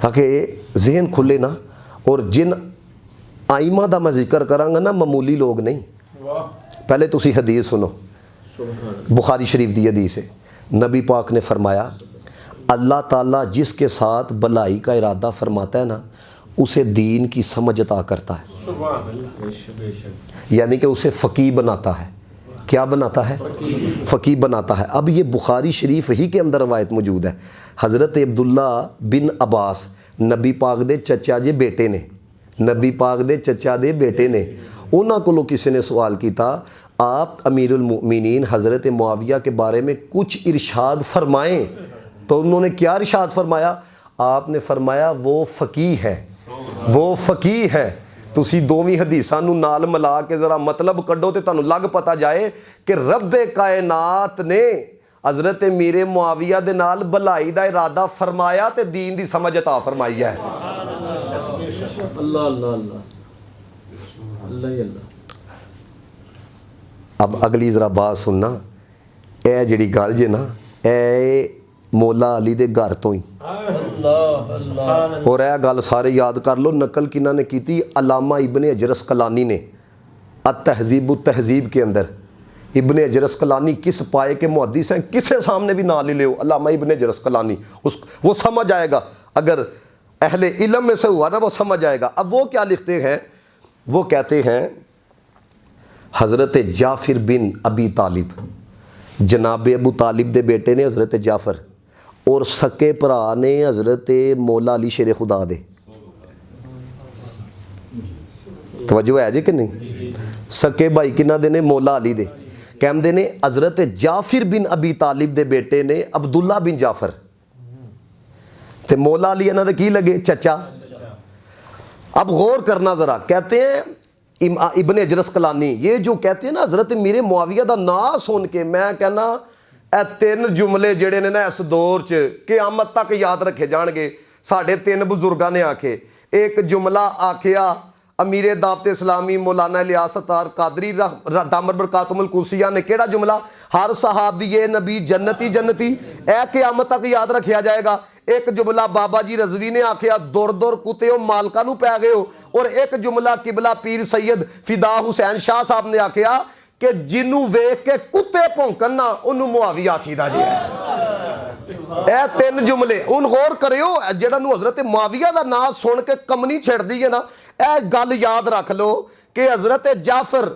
تاکہ ذہن کھلے نا. اور جن آئمہ دا میں ذکر کرانگا نا معمولی لوگ نہیں. پہلے تسی حدیث سنو, بخاری شریف دی حدیث ہے. نبی پاک نے فرمایا اللہ تعالیٰ جس کے ساتھ بھلائی کا ارادہ فرماتا ہے نا اسے دین کی سمجھ عطا کرتا ہے, یعنی کہ اسے فقیہ بناتا ہے. کیا بناتا ہے؟ فقیہ بناتا ہے. اب یہ بخاری شریف ہی کے اندر روایت موجود ہے. حضرت عبداللہ بن عباس نبی پاک دے چچا جے بیٹے نے, نبی پاک دے چچا دے بیٹے نے. انہاں کو کسی نے سوال کیتا آپ امیر المؤمنین حضرت معاویہ کے بارے میں کچھ ارشاد فرمائیں. تو انہوں نے کیا ارشاد فرمایا؟ آپ نے فرمایا وہ فقیہ ہے, وہ فقیہ ہے. تسی دوویں حدیثاں نو نال ملا کے ذرا مطلب کڈو تے تانوں لگ پتا جائے کہ رب کائنات نے حضرت امیر معاویہ دے نال بھلائی دا ارادہ فرمایا تے دین دی سمجھ عطا فرمائی ہے. اللہ اللہ اللہ اللہ اللہ. اب اگلی ذرا بات سننا, اے جڑی گل جے نا اے مولا علی دے گھر تو ہی, اور اے گل سارے یاد کر لو. نقل کنہ نے کیتی؟ علامہ ابن حجر اسقلانی نے التہذیب التہذیب کے اندر. ابن حجر اسقلانی کس پائے کے محدث ہیں, کسے سامنے بھی نہ لے لو علامہ ابن حجر اسقلانی, وہ سمجھ آئے گا. اگر اہل علم میں سے ہوا نا وہ سمجھ آئے گا. اب وہ کیا لکھتے ہیں؟ وہ کہتے ہیں حضرت جعفر بن ابی طالب, جناب ابو طالب دے بیٹے نے حضرت جعفر, اور سکے بھرا نے حضرت مولا علی شیر خدا دے. توجہ ہے جی کہ نہیں؟ سکے بھائی کنہ دے نے؟ مولا علی دے. کہندے نے حضرت جعفر بن ابی طالب دے بیٹے نے عبداللہ بن جعفر, تے مولا علی انہاں دے کی لگے؟ چچا. اب غور کرنا ذرا. کہتے ہیں ابن حجر اسقلانی یہ جو کہتے ہیں نا حضرت امیر معاویہ دا نا سن کے, میں کہنا اے تین جملے جڑے نے نا اس دور چ قیامت تک یاد رکھے جان گے. ساڈے تین بزرگاں نے آکھے. ایک جملہ آکھیا امیر دعوت اسلامی مولانا الیاس ستار قادری دامت برکاتہم القدسیہ نے. کیڑا جملہ؟ ہر صحابی نبی جنتی جنتی, اے قیامت تک یاد رکھیا جائے گا. ایک جملہ بابا جی رضوی نے آکھیا دور دور کتے ہو مالکا نو پی گئے ہو. اور ایک جملہ قبلہ پیر سید فدا حسین شاہ صاحب نے آکھیا کہ جنوں ویکھ کے کتے بھونکن نا انہوں معاویہ آکھیدا جی ہے. اے تین جملے ان غور کریو. جڑا نو حضرت معاویہ دا نام سن کے کمنی چھڑ دی ہے نا, اے گل یاد رکھ لو کہ حضرت جعفر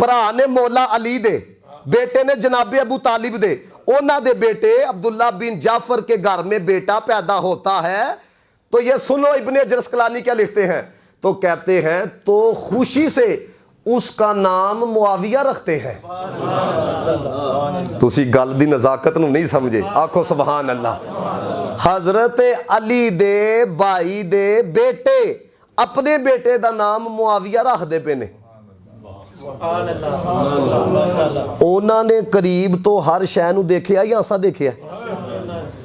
بھرا نے مولا علی دے, بیٹے نے جناب ابو طالب دے, اونا دے بیٹے عبداللہ بن جعفر کے گھر میں بیٹا پیدا ہوتا ہے. تو یہ سنو ابن حجر اسقلانی کیا لکھتے ہیں. تو کہتے ہیں تو خوشی سے اس کا نام معاویہ رکھتے ہیں. تسی گل دی نزاکت نو نہیں سمجھے, آکھو سبحان اللہ. حضرت علی دے بھائی دے بیٹے اپنے بیٹے دا نام معاویہ رکھ دے پے نے. اونا نے قریب تو ہر شے نو دیکھیا یا اسا دیکھیا,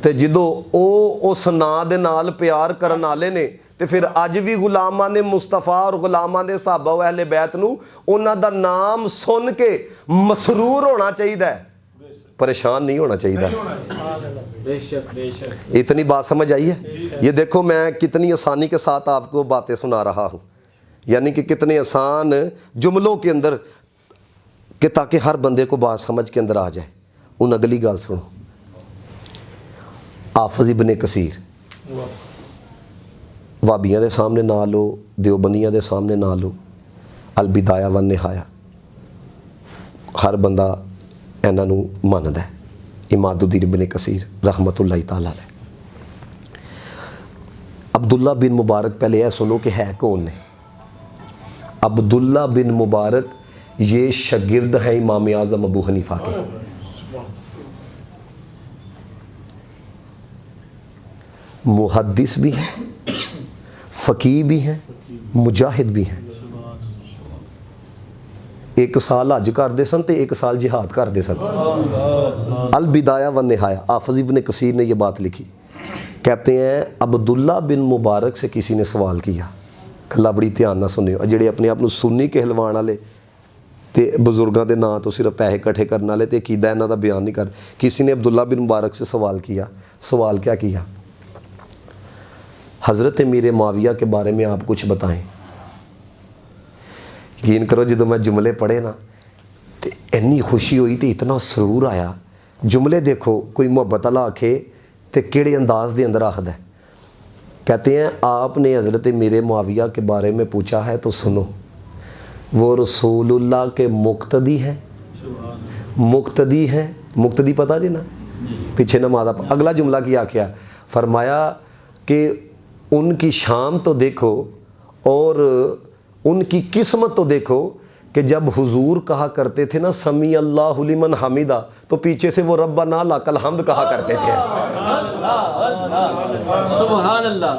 تے جدو او اس نا دے نال پیار کرن والے نے تے پھر اج بھی غلامان مصطفیٰ اور غلامان صحابہ و اہل بیت نو انہاں دا نام سن کے مسرور ہونا چاہیے, پریشان نہیں ہونا چاہیے. اتنی بات سمجھ آئی ہے؟ یہ دیکھو میں کتنی آسانی کے ساتھ آپ کو باتیں سنا رہا ہوں, یعنی کہ کتنے آسان جملوں کے اندر کہ تاکہ ہر بندے کو بات سمجھ کے اندر آ جائے. ان اگلی گل سنو. حافظ ابن کثیر وابیاں دے سامنے نہ لو, دیوبندیاں دے سامنے نہ لو, البدایہ والنہایہ ہر بندہ انہاں نو مندا ہے. اماد الدین ابن کثیر رحمۃ اللہ تعالی علیہ. عبداللہ بن مبارک پہلے یہ سنو کہ ہے کون نے. عبداللہ بن مبارک یہ شاگرد ہیں امام اعظم ابو حنیفہ کے. محدث بھی ہیں, فقیہ بھی ہیں, مجاہد بھی ہیں. ایک سال حج کرتے سن تے ایک سال جہاد کرتے سن. البدایہ والنہایہ حافظ ابن کثیر نے یہ بات لکھی. کہتے ہیں عبداللہ بن مبارک سے کسی نے سوال کیا. اللہ بڑی دھیان نہ سنیو, جڑے اپنے آپ سنی کہلوان والے تے بزرگاں دے نام تو صرف پیسے کٹھے کرنے والے تے عقیدہ انہاں دا بیان نہیں کرتے. کسی نے عبداللہ بن مبارک سے سوال کیا. سوال کیا کیا؟ حضرت میر معاویہ کے بارے میں آپ کچھ بتائیں. یقین کرو جدو میں جملے پڑھے نا تو اینی خوشی ہوئی تو اتنا سرور آیا. جملے دیکھو کوئی محبت والا آکھے تو کیڑے انداز دے اندر آخد ہے. کہتے ہیں آپ نے حضرت میر معاویہ کے بارے میں پوچھا ہے تو سنو، وہ رسول اللہ کے مقتدی ہیں. مقتدی ہیں، مقتدی پتہ جی نا، پیچھے نماز. اگلا جملہ کیا کیا فرمایا کہ ان کی شان تو دیکھو اور ان کی قسمت تو دیکھو کہ جب حضور کہا کرتے تھے نا سمی اللہ لمن حمیدہ تو پیچھے سے وہ ربنا لک الحمد کہا کرتے تھے. سبحان اللہ.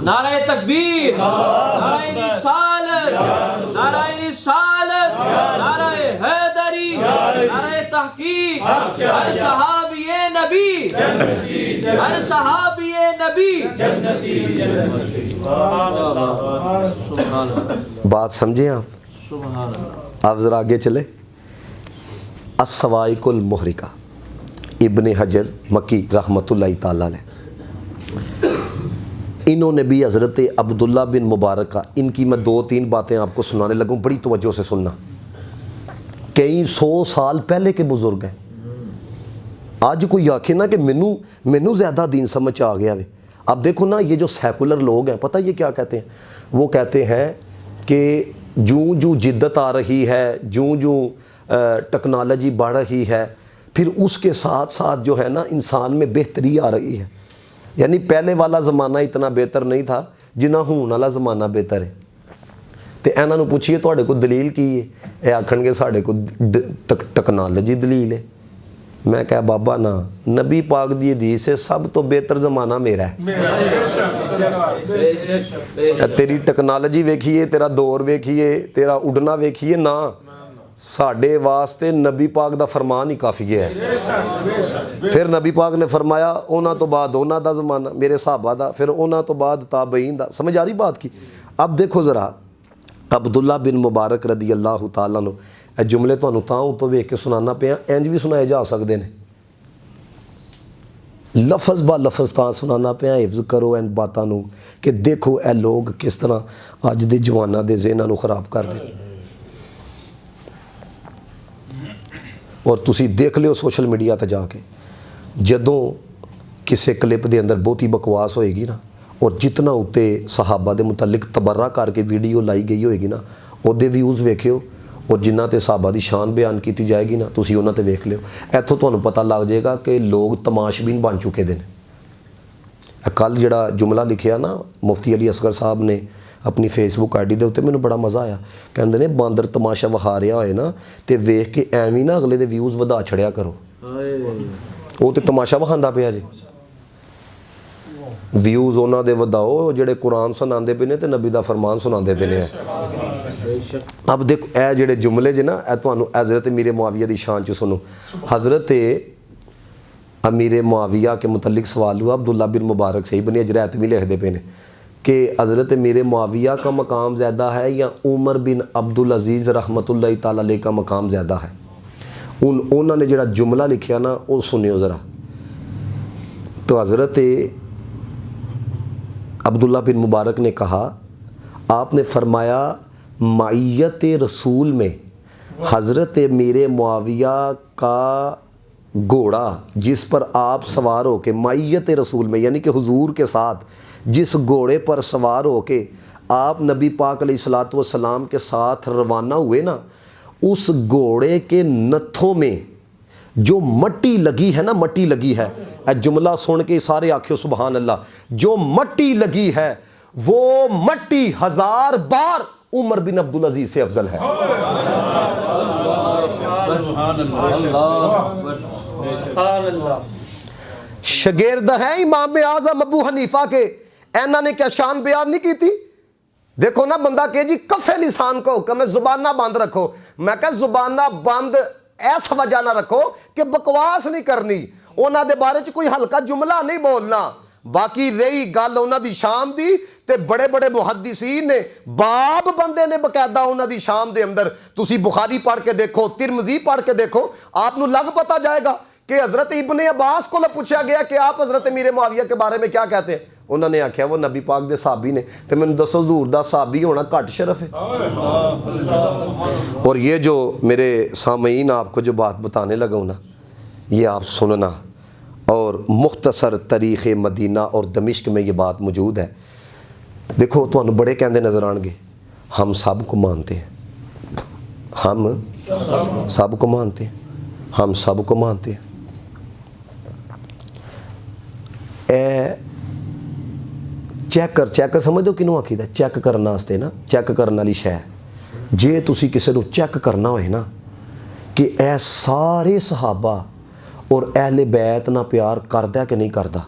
نعرہ تکبیر، نعرہ رسالت، نعرہ رسالت، نعرہ حیدری، نعرہ تحقیق. ہر صحابی نبی جنتی، ہر صحابی نبی جنتی. سبحان اللہ. بات سمجھیں آپ؟ سبحان اللہ. آپ ذرا آگے چلے. الصواعق المحرقہ ابن حجر مکی رحمۃ اللہ تعالیٰ علیہ، انہوں نے بھی حضرت عبداللہ بن مبارک کا، ان کی میں 2-3 باتیں آپ کو سنانے لگوں، بڑی توجہ سے سننا. کئی 100 سال پہلے کے بزرگ ہیں. آج کوئی آکھے نا کہ مینوں زیادہ دین سمجھ آ گیا. اب دیکھو نا یہ جو سیکولر لوگ ہیں پتہ یہ کیا کہتے ہیں؟ وہ کہتے ہیں کہ جوں جدت آ رہی ہے، جوں ٹیکنالوجی بڑھ رہی ہے، پھر اس کے ساتھ ساتھ جو ہے نا انسان میں بہتری آ رہی ہے. یعنی پہلے والا زمانہ اتنا بہتر نہیں تھا جنہ ہون والا زمانہ بہتر ہے. تو انہاں نوں پوچھیے تواڈے کو دلیل کی ہے؟ یہ آکھن گے ساڈے کو ٹیکنالوجی دلیل ہے. میں کہا بابا نا، نبی پاک دی حدیث ہے سب تو بہتر زمانہ میرا ہے. تیری ٹیکنالوجی ویکھیے، تیرا دور ویکھیے، تیرا اڈنا ویکھیے نا، ساڈے واسطے نبی پاک دا فرمان ہی کافی ہے. پھر نبی پاک نے فرمایا اونا تو بعد اونا دا زمانہ، میرے صحابہ دا، پھر اونا تو بعد تابعین دا. سمجھ آ رہی بات کی؟ اب دیکھو ذرا عبداللہ بن مبارک رضی اللہ تعالیٰ عنہ، اے جملے تانوں تاں تو ویکھ کے سنانا پیا، انج بھی سنائے جا سکتے ہیں. لفظ با لفظ تاں سنانا پیا، حفظ کرو ان باتاں نوں کہ دیکھو اے لوگ کس طرح اج دے جواناں دے ذہناں نوں خراب کر دے. اور تسی دیکھ لیو سوشل میڈیا تے جا کے، جدوں کسے کلپ دے اندر بہتی بکواس ہوئے گی نا، اور جتنا اتے صحابہ دے متعلق تبرہ کر کے ویڈیو لائی گئی ہوئے گی نا، او دے ویوز ویکھیو، اور جنہ تے صحابہ دی شان بیان کیتی جائے گی نا تسی انہاں تے ویکھ لیو. ایتھوں تانوں پتہ لگ جائے گا کہ لوگ تماشبین بن چکے دے. کل جڑا جملہ لکھیا نا مفتی علی اصغر صاحب نے اپنی فیس بک آئی ڈی دے اتنے، مینوں بڑا مزہ آیا. کہندے نے باندر تماشا وکھا رہا ہوئے نا تے ویکھ کے ایویں نا اگلے دے ویوز ودا چھڑیا کرو. وہ تے تماشا وکھاندا پیا جی. ویوز انہاں دے وداؤ جڑے قرآن سناندے پے نے تے نبی دا فرمان سناندے پے نے. اب دیکھو اے جڑے جملے جے نا اے تانوں حضرت امیر معاویہ دی شان چ سنو. حضرت امیر معاویہ کے متعلق سوال ہوا عبداللہ بن مبارک سے، ابن اجرات بھی لکھ دے پے نے کہ حضرت امیر معاویہ کا مقام زیادہ ہے یا عمر بن عبدالعزیز رحمۃ اللہ تعالیٰ علیہ کا مقام زیادہ ہے. انہوں نے جڑا جملہ لکھیا نا وہ سنیو ذرا. تو حضرت عبداللہ بن مبارک نے کہا، آپ نے فرمایا معیت رسول میں حضرت امیر معاویہ کا گھوڑا جس پر آپ سوار ہو کے، معیت رسول میں یعنی کہ حضور کے ساتھ جس گھوڑے پر سوار ہو کے آپ نبی پاک علیہ الصلوۃ والسلام کے ساتھ روانہ ہوئے نا، اس گھوڑے کے نتھوں میں جو مٹی لگی ہے نا، مٹی لگی ہے، اے جملہ سن کے سارے آکھو سبحان اللہ، جو مٹی لگی ہے وہ مٹی 1000 بار عمر بن عبدالعزیز سے افضل ہے. شاگرد ہیں امام اعظم ابو حنیفہ کے، انہوں نے کیا شان بیان نہیں کی تھی؟ دیکھو نا بندہ کہ جی کفے لسان کو حکم ہے زبانہ بند رکھو. میں کہا زبانہ بند ایس وجہ نہ رکھو کہ بکواس نہیں کرنی، انہاں دے بارے چ کوئی ہلکا جملہ نہیں بولنا. باقی رہی گل انہاں دی شان دی تے بڑے بڑے محدثین نے باب بندے نے باقاعدہ انہاں دی شان دے اندر، تسی بخاری پڑھ کے دیکھو، ترمذی پڑھ کے دیکھو، آپ نو لگ پتہ جائے گا کہ حضرت ابن عباس کو پوچھا گیا کہ آپ حضرت امیر معاویہ کے بارے میں کیا کہتے ہیں. انہوں نے آخیا وہ نبی پاک دے صحابی نے، تو میں دسو حضور دا صحابی ہونا گھٹ شرف ہے؟ اور یہ جو میرے سامعین آپ کو جو بات بتانے لگا ہوں نا، یہ آپ سننا، اور مختصر تاریخ مدینہ اور دمشق میں یہ بات موجود ہے۔ دیکھو تو انہوں بڑے کہندے نظر آن گے، ہم سب کو مانتے ہیں، ہم سب کو مانتے ہیں، ہم سب کو مانتے ہیں۔ اے چیک سمجھ دو کنوں آکھی دا چیک کرنا واسطے نا، چیک کرنے والی شے جے تسی کسی نو چیک کرنا ہوئے نا کہ اے سارے صحابہ اور اہل بیت نہ پیار کردا کہ نہیں کردا،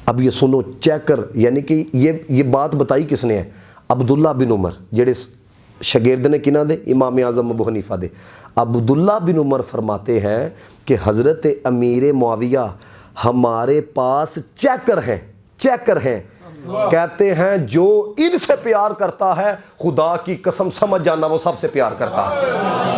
اب یہ سنو چیکر، یعنی کہ یہ بات بتائی کس نے ہے؟ عبداللہ بن عمر، جڑے شاگرد نے کنہ دے؟ امام اعظم ابو حنیفہ دے۔ عبداللہ بن عمر فرماتے ہیں کہ حضرت امیر معاویہ ہمارے پاس چیکر ہیں، چیکر ہیں، کہتے ہیں جو ان سے پیار کرتا ہے خدا کی قسم سمجھ جانا وہ سب سے پیار کرتا ہے۔